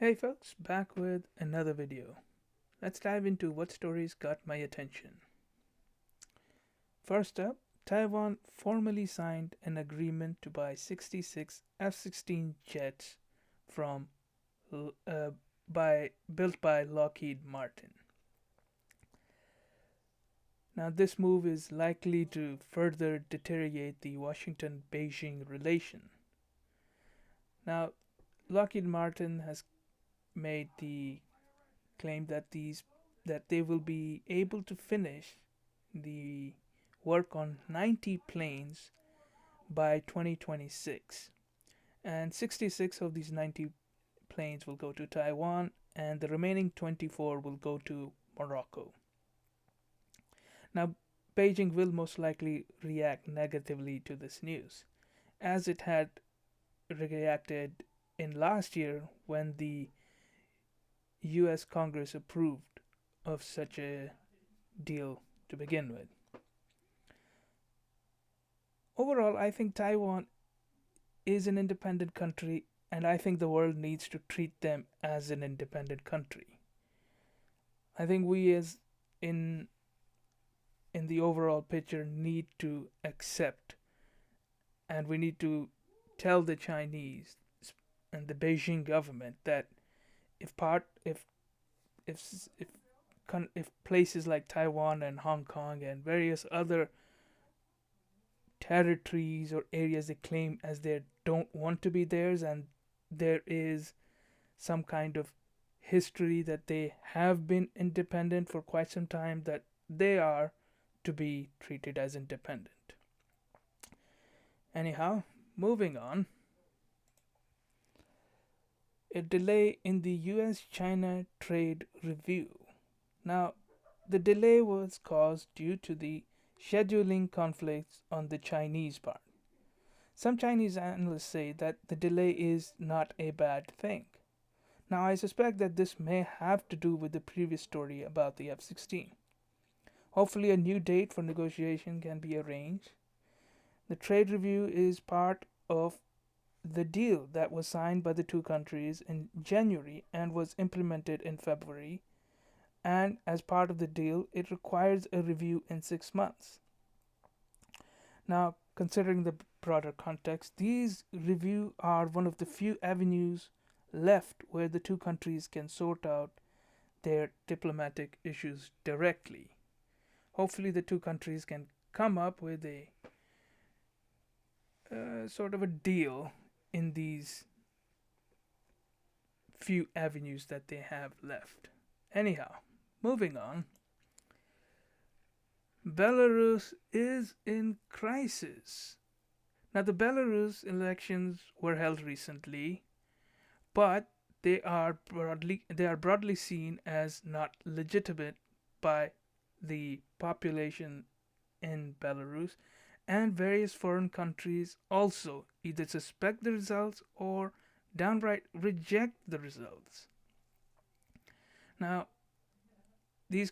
Hey folks, back with another video. Let's dive into what stories got my attention. First up, Taiwan formally signed an agreement to buy 66 F-16 jets from uh, built by Lockheed Martin. Now this move is likely to further deteriorate the Washington-Beijing relation. Now Lockheed Martin has made the claim that they will be able to finish the work on 90 planes by 2026, and 66 of these 90 planes will go to Taiwan and the remaining 24 will go to Morocco. Now Beijing will most likely react negatively to this news, as it had reacted in last year when the US Congress approved of such a deal to begin with. Overall, I think Taiwan is an independent country, and I think the world needs to treat them as an independent country. I think we, as in in the overall picture, need to accept, and we need to tell the Chinese and the Beijing government that if part if if places like Taiwan and Hong Kong and various other territories or areas they claim as they don't want to be theirs, and there is some kind of history that they have been independent for quite some time, that they are to be treated as independent. Anyhow, moving on. A delay in the US-China trade review. Now, the delay was caused due to the scheduling conflicts on the Chinese part. Some Chinese analysts say that the delay is not a bad thing. Now, I suspect that this may have to do with the previous story about the F-16. Hopefully, a new date for negotiation can be arranged. The trade review is part of the deal that was signed by the two countries in January and was implemented in February. And as part of the deal, it requires a review in 6 months. Now, considering the broader context, these reviews are one of the few avenues left where the two countries can sort out their diplomatic issues directly. Hopefully, the two countries can come up with a sort of a deal in these few avenues that they have left. Anyhow, moving on. Belarus is in crisis. Now, the Belarus elections were held recently, but they are broadly seen as not legitimate by the population in Belarus, and various foreign countries also either suspect the results or downright reject the results. Now, these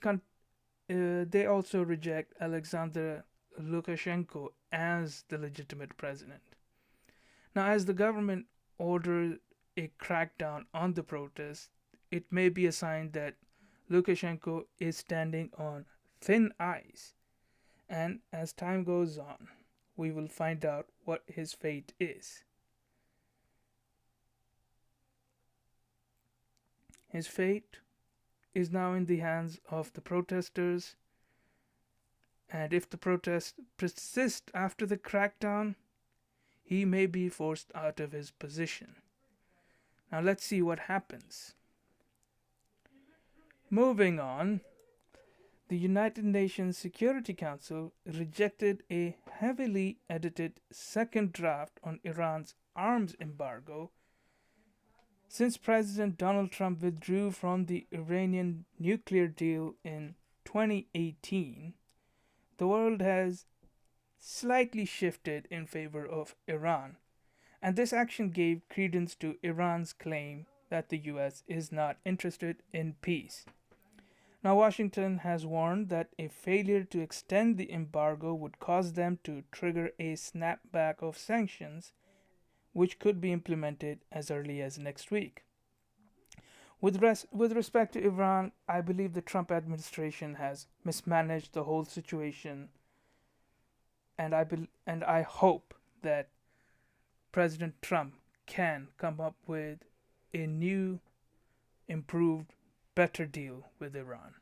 they also reject Alexander Lukashenko as the legitimate president. Now, as the government ordered a crackdown on the protests, it may be a sign that Lukashenko is standing on thin ice, and as time goes on, we will find out what his fate is. His fate is now in the hands of the protesters, and if the protests persist after the crackdown, he may be forced out of his position. Now let's see what happens. Moving on, the United Nations Security Council rejected a heavily edited second draft on Iran's arms embargo since President Donald Trump withdrew from the Iranian nuclear deal in 2018. The world has slightly shifted in favor of Iran, and this action gave credence to Iran's claim that the US is not interested in peace. Now, Washington has warned that a failure to extend the embargo would cause them to trigger a snapback of sanctions, which could be implemented as early as next week. With respect to Iran, I believe the Trump administration has mismanaged the whole situation, and I hope that President Trump can come up with a new, improved, better deal with Iran.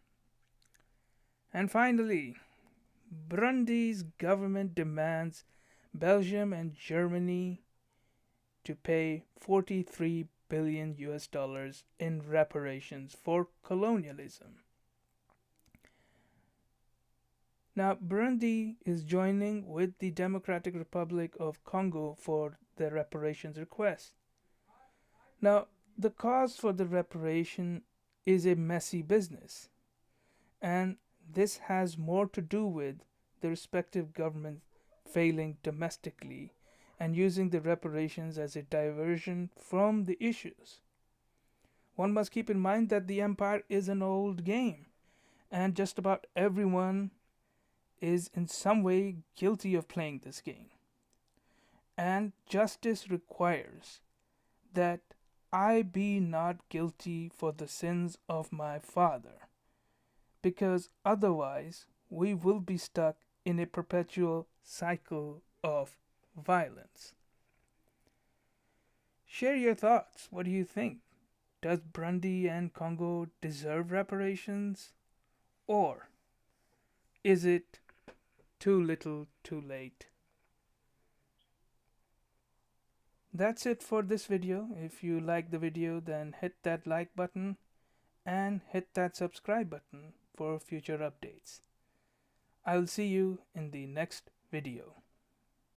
And finally, Burundi's government demands Belgium and Germany to pay 43 billion US dollars in reparations for colonialism. Now, Burundi is joining with the Democratic Republic of Congo for the reparations request. Now, the cause for the reparation is a messy business, and this has more to do with the respective governments failing domestically and using the reparations as a diversion from the issues. One must keep in mind that the empire is an old game, and just about everyone is in some way guilty of playing this game. And justice requires that I be not guilty for the sins of my father, because otherwise we will be stuck in a perpetual cycle of violence. Share your thoughts. What do you think? Does Burundi and Congo deserve reparations? Or is it too little too late? That's it for this video. If you like the video, then hit that like button and hit that subscribe button for future updates. I will see you in the next video.